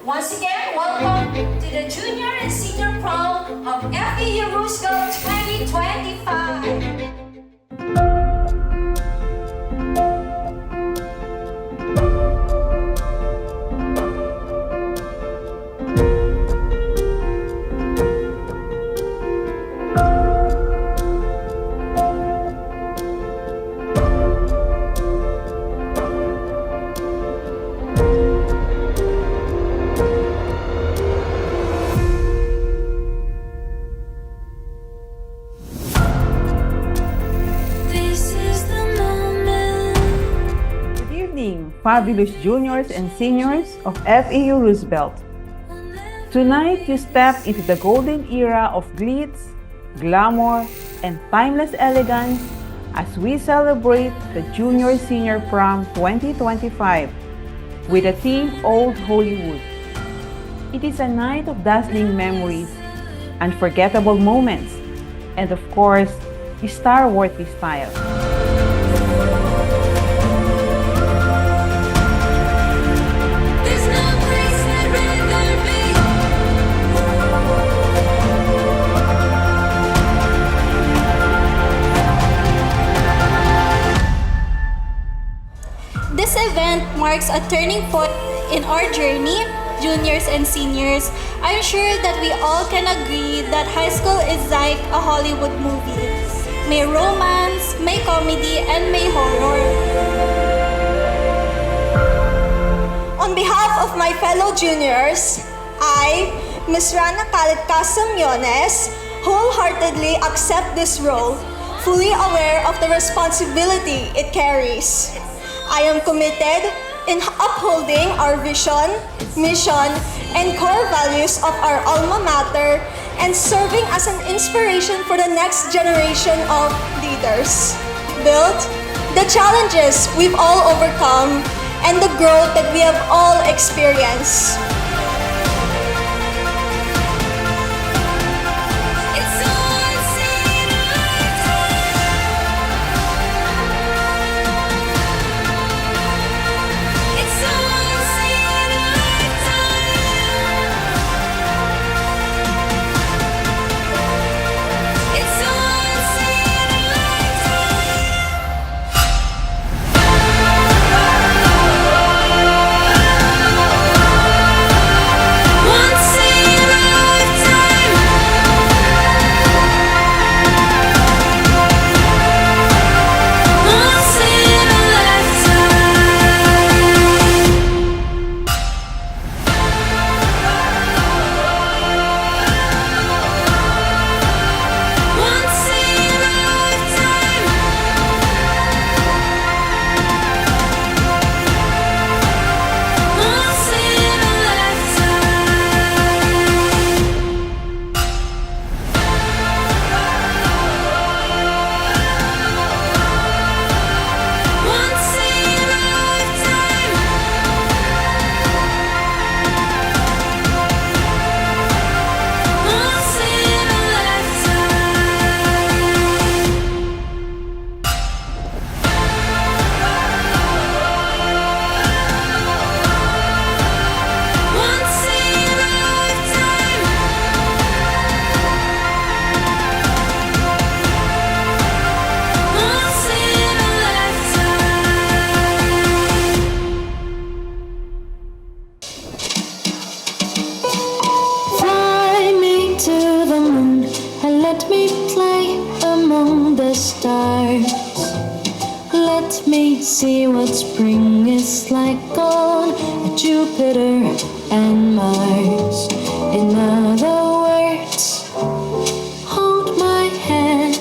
Once again, welcome to the Junior and Senior Prom of FEU Roosevelt 2025. Fabulous juniors and seniors of FEU Roosevelt. Tonight, you step into the golden era of glitz, glamour, and timeless elegance as we celebrate the Junior-Senior Prom 2025 with the theme Old Hollywood. It is a night of dazzling memories, unforgettable moments, and of course, star-worthy style. This event marks a turning point in our journey, juniors and seniors. I'm sure that we all can agree that high school is like a Hollywood movie. May romance, may comedy, and may horror. On behalf of my fellow juniors, I, Ms. Rana Casamiones, wholeheartedly accept this role, fully aware of the responsibility it carries. I am committed in upholding our vision, mission, and core values of our alma mater and serving as an inspiration for the next generation of leaders. Build the challenges we've all overcome and the growth that we have all experienced. Let me play among the stars. Let me see what spring is like on Jupiter and Mars. In other words, hold my hand.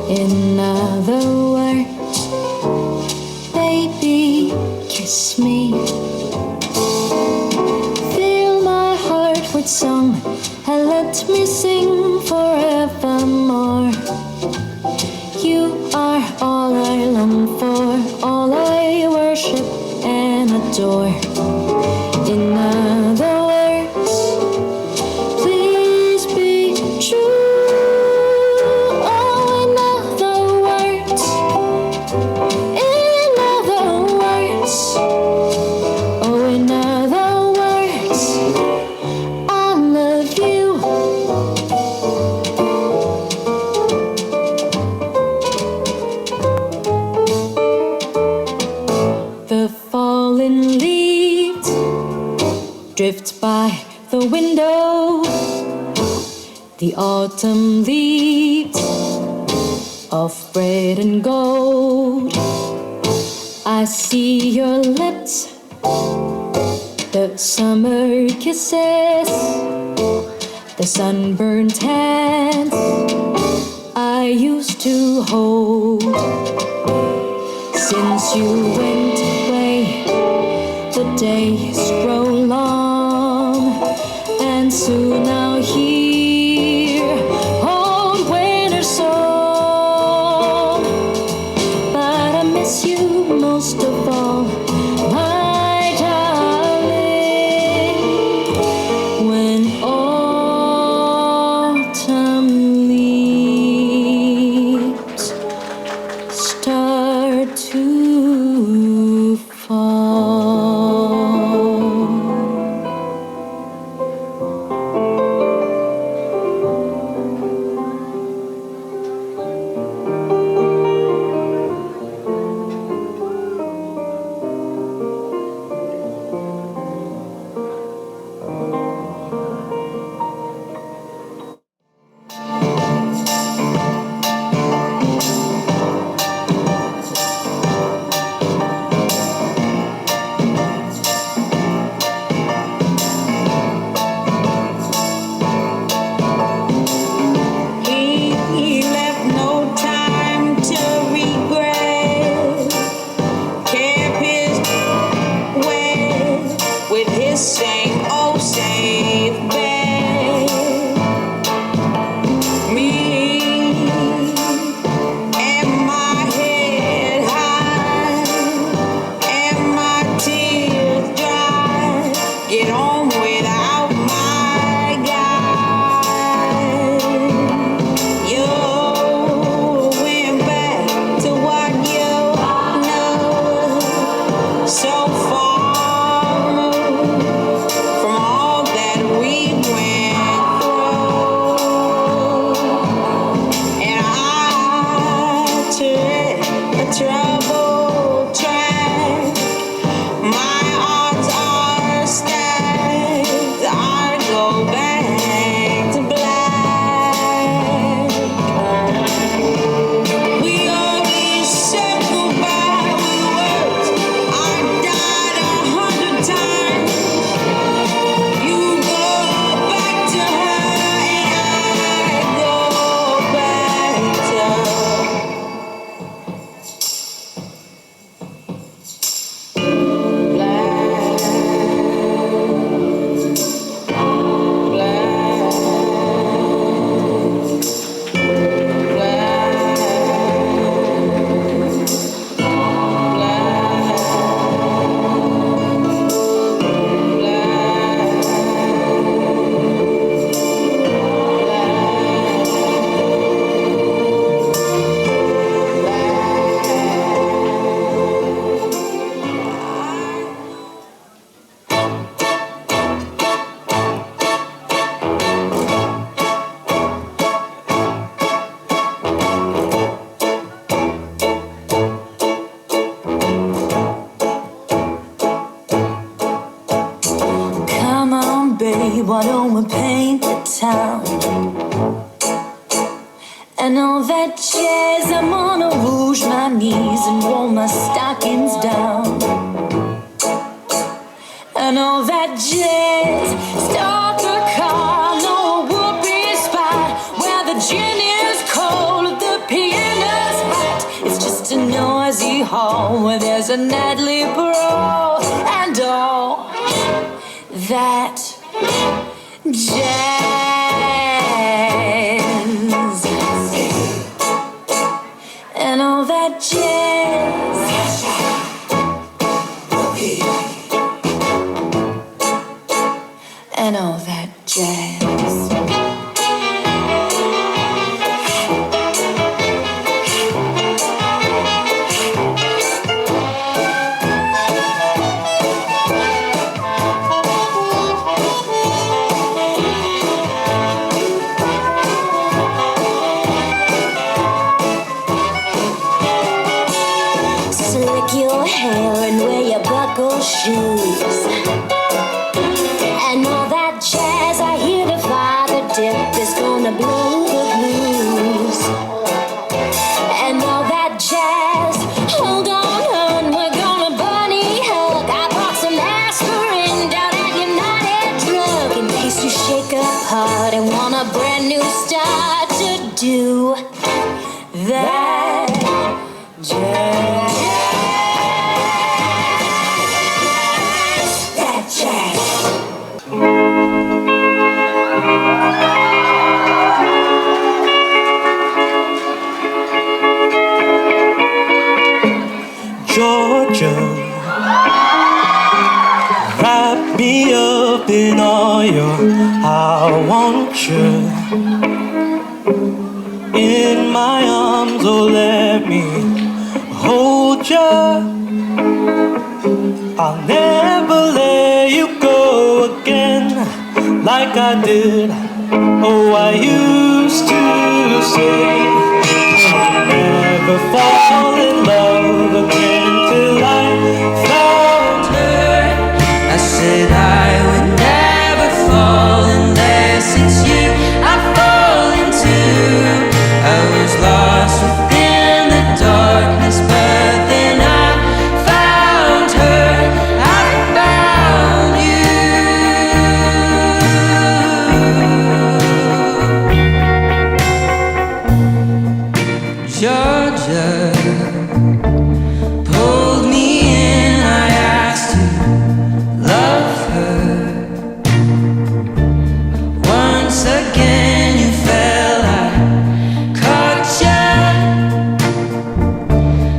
In other words, baby, kiss me. Fill my heart with song and let me sing forevermore. You are all I long for, all I worship and adore. In other words, please be true. Oh, in other words, oh, in autumn leaves drift by the window. The autumn leaves of red and gold. I see your lips, the summer kisses, the sunburned hands I used to hold. Since you went away, the days grow long, and soon I'll hear old winter song. But I miss you most of all, my darling, when autumn leaves start to fall. He left no time to regret. Kept his way with his same old safe bet. Me and my head high and my tears dry. Get on without my guy. You went back to what you know, so far removed from all that we went through. And I took a troubled track. My odds are stacked. I go back to black. We always said goodbye with words. I died 100 times. You go back to her and I go back to Come on, babe, why don't we paint the town? And all that jazz, I'm gonna rouge my knees and roll my stockings down. And all that jazz, start the car, no whoopee spot where the gin is cold, the piano's hot. It's just a noisy hall where there's a nightly brawl and all that jazz. And all that jazz. And all that jazz. Slick your hair and wear your buckle shoes. blues. And all that jazz, I hear the father dip is gonna blow the blues. And all that jazz, hold on, hun, we're gonna bunny hug. I brought some aspirin down at United Drug in case you shake up hard and want a brand new start to do that jazz. That jazz. Georgia, wrap me up in all your I want you in my arms, oh let me hold you. I'll never let you go again like I did. Oh, I used to say I'll never fall in love again till I found her. I said I would never fall unless it's you I fall into. I was lost within the darkness, but then I found her. I found you. Georgia pulled me in, I asked to love her. Once again you fell, I caught ya.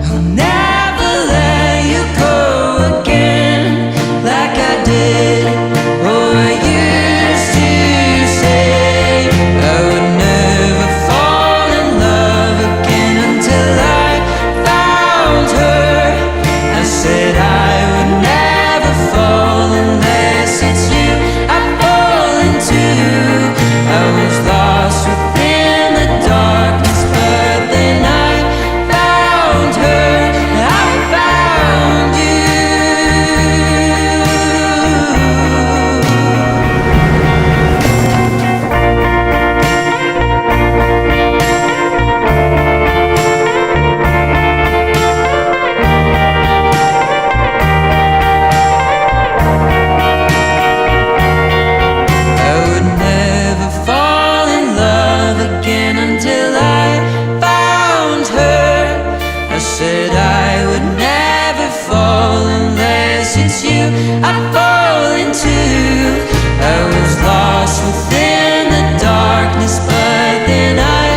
I'll never let you go again like I did. Oh, I used to say I would never fall in love again until I found her. I said I would never fall unless it's you I fall into. I was lost within the darkness, but then I found her. I found you. I would never fall in love again until I found her. I said I would never fall unless it's you I fall into. I was lost within the darkness, but then I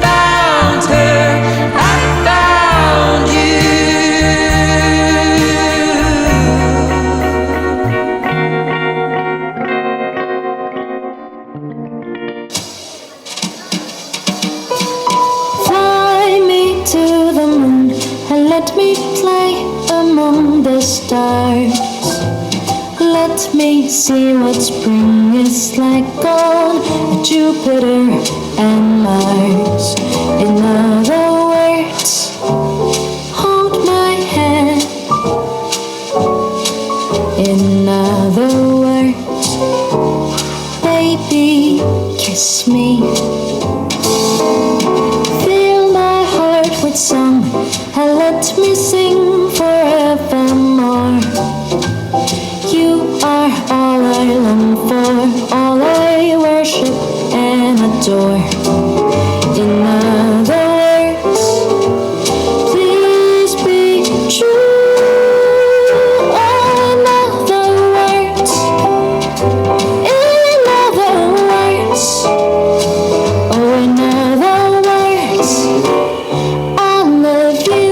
found her. I found you. Fly me to the moon and let me play among the stars. Let me see what spring is like on Jupiter and Mars. In other words, hold my hand. In other words, baby, kiss me. Fill my heart with song and let me sing forevermore. You are all I long for, all I worship and adore. In other words, please be true. In other words, in other words, oh, in other words, I love you.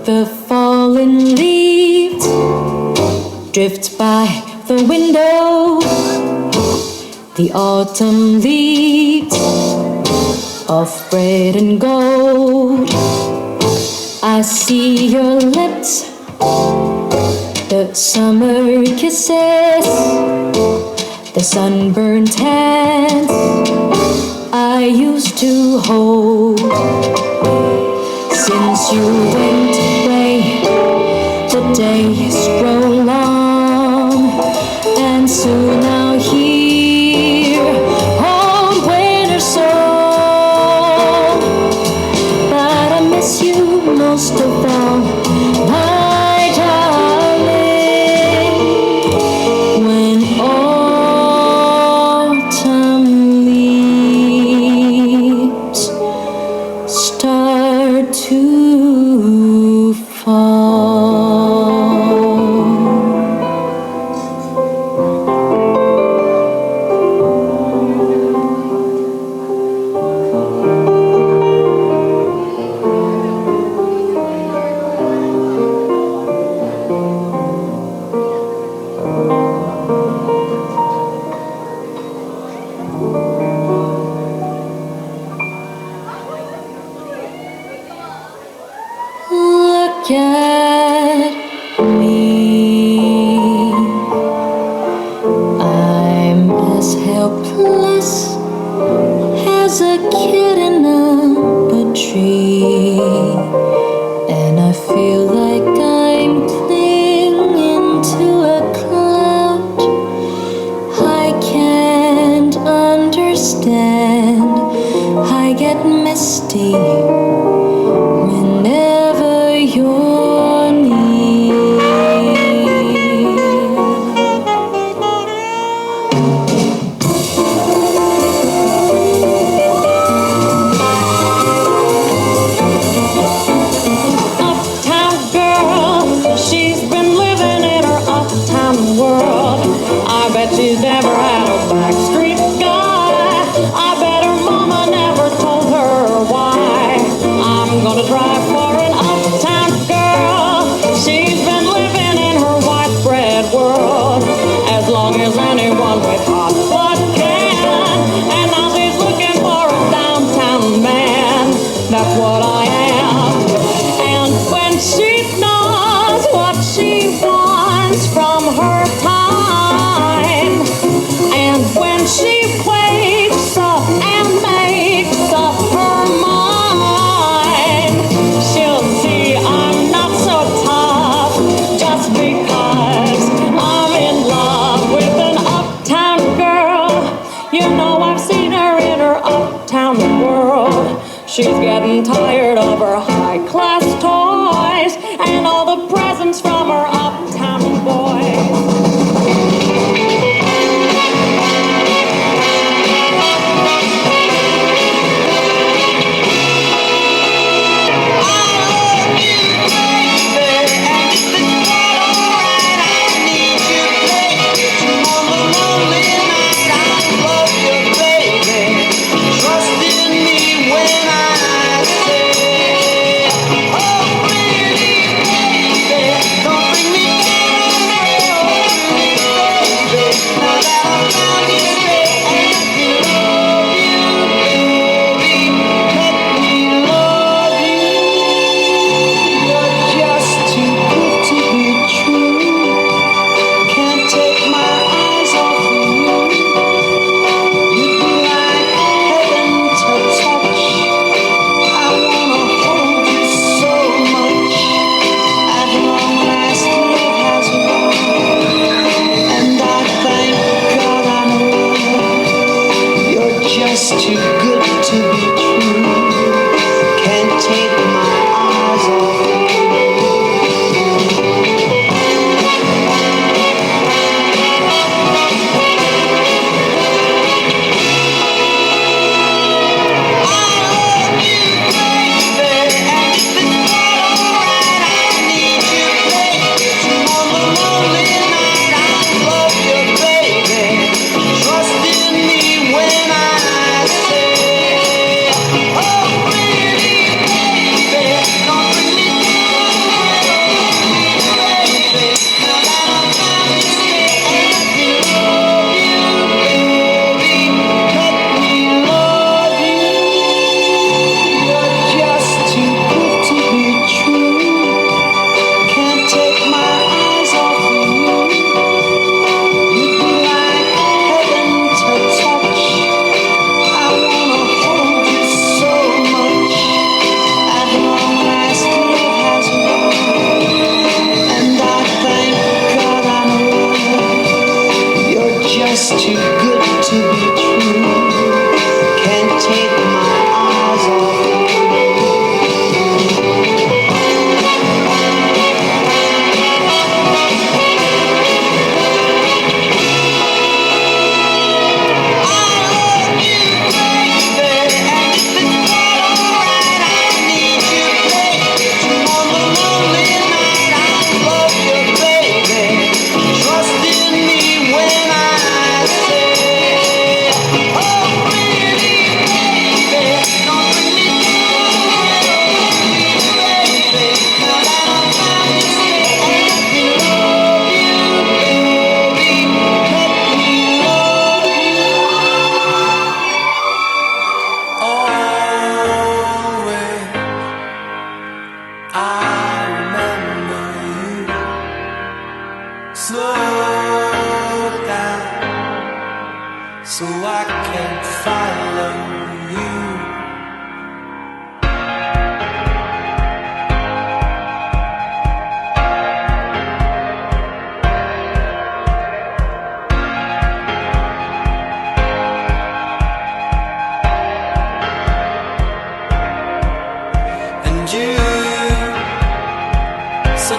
The fallen leaves drift by the window. The autumn leaves of red and gold. I see your lips, the summer kisses, the sunburned hands. I I used to hold. Since you went away, the days grow long, and soon I'll hear old winter song. But I miss you most of all, my darling. When autumn leaves start to fall. Look at me. I'm as helpless as a kitten up a tree, and I feel like I'm clinging to a cloud. I can't understand. I get misty whenever you're near. Uptown girl, she's been living in her uptown world. I bet she's never had a backstreet guy. I bet her mama never told her why. I'm gonna try for an uptown girl. She's been living in her white bread world as long as anyone with hot blood can. And now she's looking for a downtown man. That's what I am. And when she knows what she wants from her time, and when she wakes up and makes up her mind, she'll see I'm not so tough just because I'm in love with an uptown girl. You know I've seen her in her uptown world. She's getting tired of her high-class toys and all the presents from her uptown boys. Trust in me when I say, oh,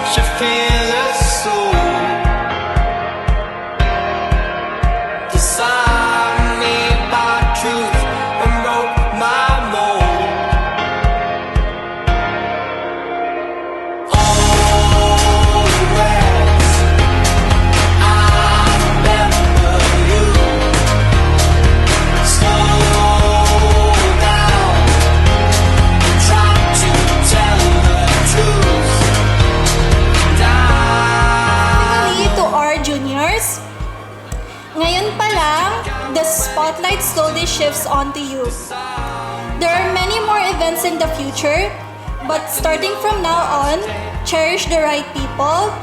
such a fearless soul. Designed me by truth and broke my mold. Always, I remember you. Slow down, try to tell the truth. Finally, to our juniors, ngayon pa lang, the spotlight slowly shifts onto you. There are many more events in the future, but starting from now on, cherish the right people,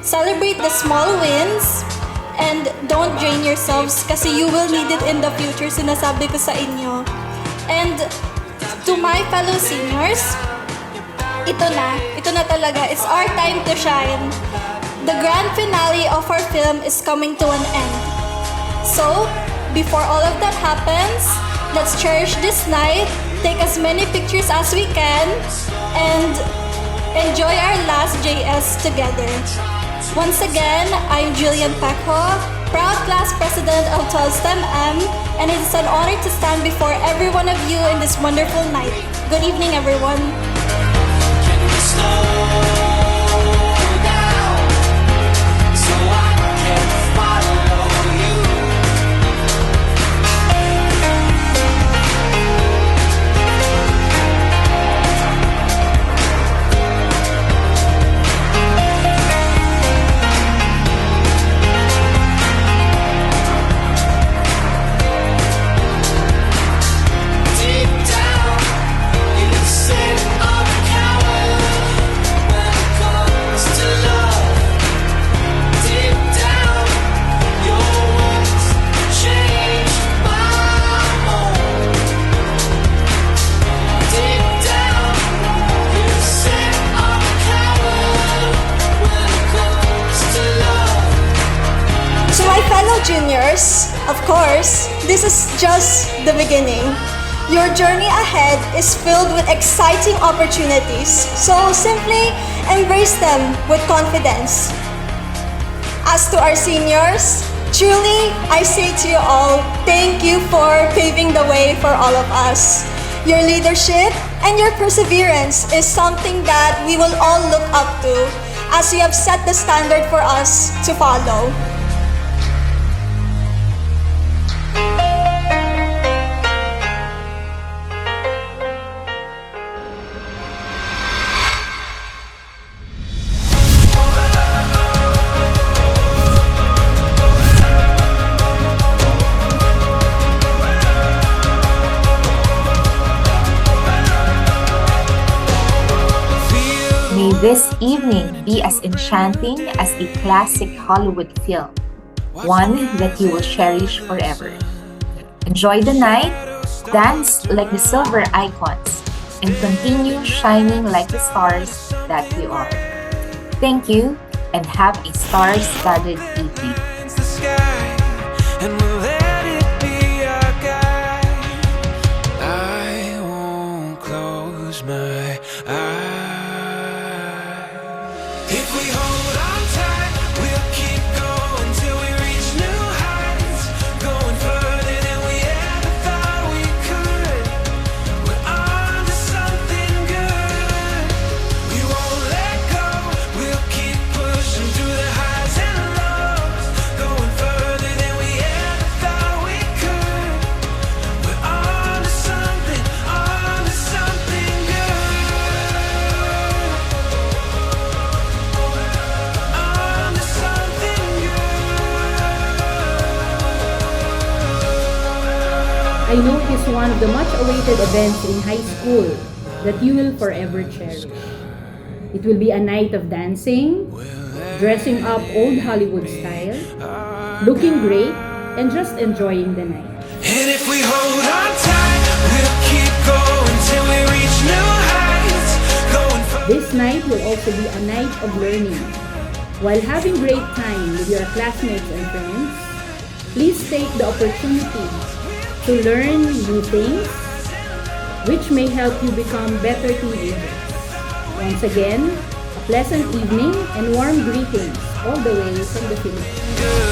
celebrate the small wins, and don't drain yourselves kasi you will need it in the future, sinasabi ko sa inyo. And to my fellow seniors, ito na talaga. It's our time to shine. The grand finale of our film is coming to an end. So, before all of that happens, let's cherish this night, take as many pictures as we can, and enjoy our last JS together. Once again, I'm Jillian Pekho, proud class president of 12 STEM M, and it is an honor to stand before every one of you in this wonderful night. Good evening, everyone. Can we slow down so I can follow you? Deep down, you said I'm a coward when it comes to love. Deep down, your words changed my mold. Deep down, you said I'm a coward when it comes to love. To my fellow juniors, of course, this is just the beginning. Your journey ahead is filled with exciting opportunities, so simply embrace them with confidence. As to our seniors, truly, I say to you all, thank you for paving the way for all of us. Your leadership and your perseverance is something that we will all look up to, as you have set the standard for us to follow. May this evening be as enchanting as a classic Hollywood film, one that you will cherish forever. Enjoy the night, dance like the silver icons, and continue shining like the stars that you are. Thank you, and have a star-studded evening. The sky, and we'll let it be our guide. I won't close my eyes. If we hold on tight, we'll keep going till we reach new heights, going further than we ever thought we could. We're on to something good. We won't let go. We'll keep pushing through the highs and lows, going further than we ever thought we could. We're on to something good. On to something good. I know it is one of the much-awaited events in high school that you will forever cherish. It will be a night of dancing, dressing up old Hollywood style, looking great, and just enjoying the night. And if we hold on tight, we'll keep going till we reach new heights. Going for This night will also be a night of learning. While having great time with your classmates and friends, please take the opportunity to learn new things which may help you become better teenagers. Once again, a pleasant evening and warm greetings all the way from the Philippines.